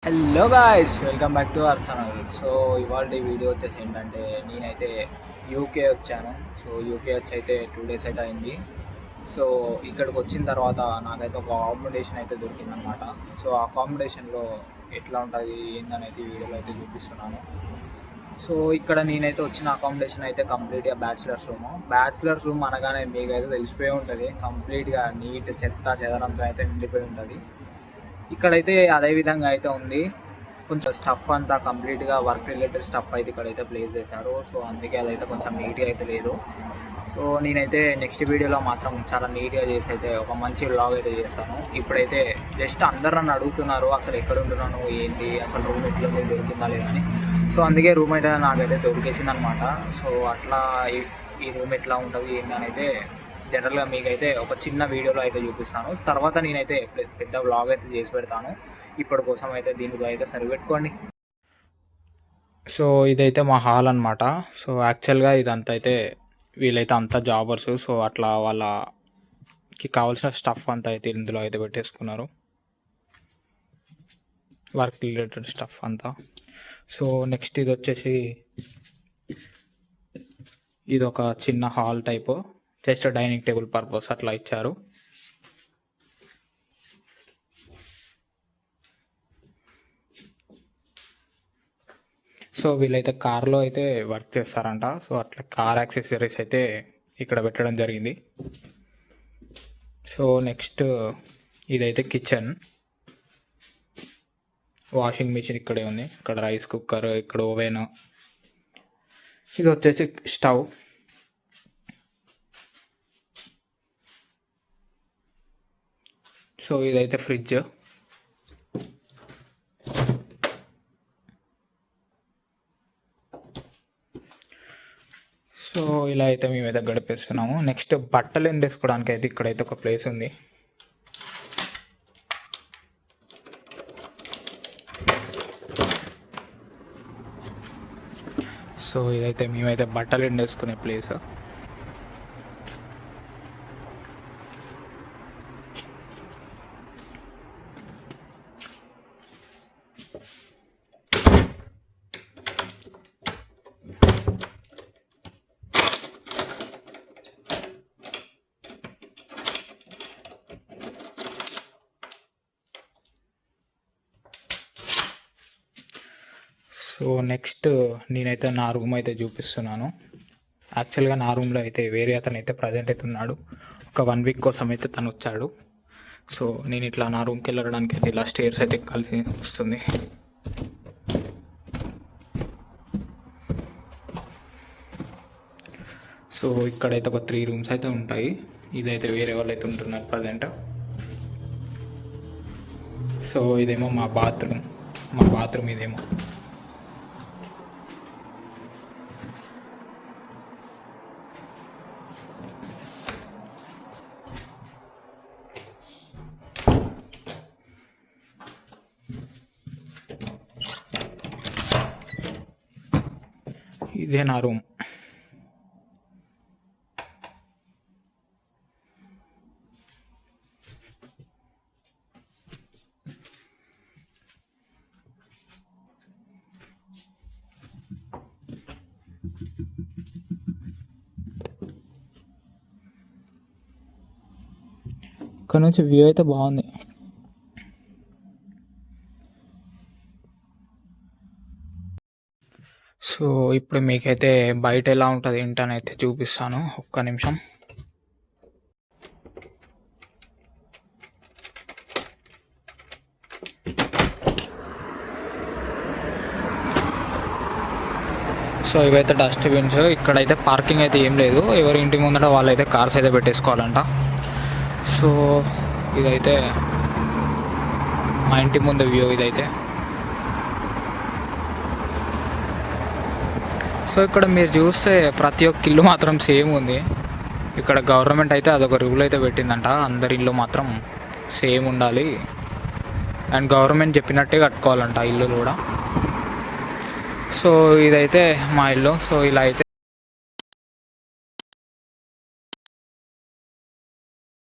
Hello guys, welcome back to our channel. So ఇవాళ video వచ్చేసి ఏంటంటే నేనైతే యూకే వచ్చాను. సో యూకే వచ్చి అయితే 2 days అయితే అయింది. సో ఇక్కడికి వచ్చిన తర్వాత నాకైతే ఒక అకామిడేషన్ అయితే దొరికిందనమాట. సో ఆ అకామిడేషన్లో ఎట్లా ఉంటుంది ఏందనేది వీడియోలో అయితే చూపిస్తున్నాను. సో ఇక్కడ నేనైతే వచ్చిన అకామిడేషన్ అయితే కంప్లీట్గా బ్యాచిలర్స్ రూమ్ అనగానే మీకు అయితే తెలిసిపోయి ఉంటుంది. కంప్లీట్గా నీట్ చెత్త చెదరంతో అయితే నిండిపోయి ఉంటుంది. ఇక్కడైతే అదే విధంగా అయితే ఉంది. కొంచెం స్టఫ్ అంతా కంప్లీట్గా వర్క్ రిలేటెడ్ స్టఫ్ అయితే ఇక్కడైతే ప్లేస్ చేశారు. సో అందుకే అదైతే కొంచెం నీట్గా అయితే లేదు. సో నేనైతే నెక్స్ట్ వీడియోలో మాత్రం చాలా నీట్గా చేసి అయితే ఒక మంచి వ్లాగ్ అయితే చేస్తాను. ఇప్పుడైతే జస్ట్ అందరు నన్ను అడుగుతున్నారు అసలు ఎక్కడ ఉంటున్నాను ఏంటి, అసలు రూమ్ ఎట్లా దొరికిందా లేదని. సో అందుకే రూమ్ అయితే నాకైతే దొరికేసింది అనమాట. సో అట్లా ఈ రూమ్ ఎట్లా ఉంటుంది ఏంటని అయితే జనరల్గా మీకైతే ఒక చిన్న వీడియోలో అయితే చూపిస్తాను. తర్వాత నేనైతే పెద్ద వ్లాగ్ అయితే చేసి పెడతాను. ఇప్పటి కోసం అయితే దీనికి అయితే సరిపెట్టుకోండి. సో ఇదైతే మా హాల్ అనమాట. సో యాక్చువల్గా ఇదంతా అయితే వీళ్ళైతే అంతా జాబర్స్. సో అట్లా వాళ్ళకి కావాల్సిన స్టఫ్ అంతా అయితే ఇందులో అయితే పెట్టేసుకున్నారు, వర్క్ రిలేటెడ్ స్టఫ్ అంతా. సో నెక్స్ట్ ఇది వచ్చేసి ఇది ఒక చిన్న hall type, just dining table purpose అట్లా ఇచ్చారు. సో వీళ్ళైతే కార్లో అయితే వర్క్ చేస్తారంట. సో అట్లా కార్ యాక్సెసరీస్ అయితే ఇక్కడ పెట్టడం జరిగింది. సో నెక్స్ట్ ఇదైతే కిచెన్, వాషింగ్ మిషన్ ఇక్కడే ఉంది. ఇక్కడ రైస్ కుక్కర్, ఇక్కడ ఓవెన్, ఇది వచ్చేసి స్టవ్. సో ఇదైతే ఫ్రిడ్జ్. సో ఇలా అయితే మేమైతే గడిపేస్తున్నాము. నెక్స్ట్ బట్టలు ఎండేసుకోవడానికి అయితే ఇక్కడైతే ఒక ప్లేస్ ఉంది. సో ఇదైతే మేమైతే బట్టలు ఎండేసుకునే ప్లేస్. సో నెక్స్ట్ నేనైతే నా రూమ్ అయితే చూపిస్తున్నాను. యాక్చువల్గా నా రూమ్లో అయితే వేరే అతను అయితే ప్రజెంట్ అయితే ఉన్నాడు. ఒక 1 week కోసం అయితే తను వచ్చాడు. సో నేను ఇట్లా నా రూమ్కి వెళ్ళడానికి అయితే ఇలా స్టేర్స్ అయితే ఎక్కాల్సి వస్తుంది. సో ఇక్కడైతే ఒక 3 rooms అయితే ఉంటాయి. ఇదైతే వేరే వాళ్ళు అయితే ఉంటున్నారు ప్రజెంట్. సో ఇదేమో మా బాత్రూమ్ ఇదేమో. ఇదే నా రూమ్. ఇక్కడ నుంచి వ్యూ అయితే బాగుంది. సో ఇప్పుడు మీకైతే బయట ఎలా ఉంటుంది ఏంటని అయితే చూపిస్తాను, ఒక్క నిమిషం. సో ఇవైతే డస్ట్బిన్స్. ఇక్కడైతే పార్కింగ్ అయితే ఏం లేదు, ఎవరి ఇంటి ముందర వాళ్ళైతే కార్స్ అయితే పెట్టేసుకోవాలంట. సో ఇదైతే మా ఇంటి ముందు వ్యూ ఇదైతే. సో ఇక్కడ మీరు చూస్తే ప్రతి ఒక్క ఇల్లు మాత్రం సేమ్ ఉంది. ఇక్కడ గవర్నమెంట్ అయితే అదొక రూల్ అయితే పెట్టిందంట, అందరి ఇల్లు మాత్రం సేమ్ ఉండాలి అండ్ గవర్నమెంట్ చెప్పినట్టే కట్టుకోవాలంట ఇల్లు కూడా. సో ఇదైతే మా ఇల్లు. సో ఇలా అయితే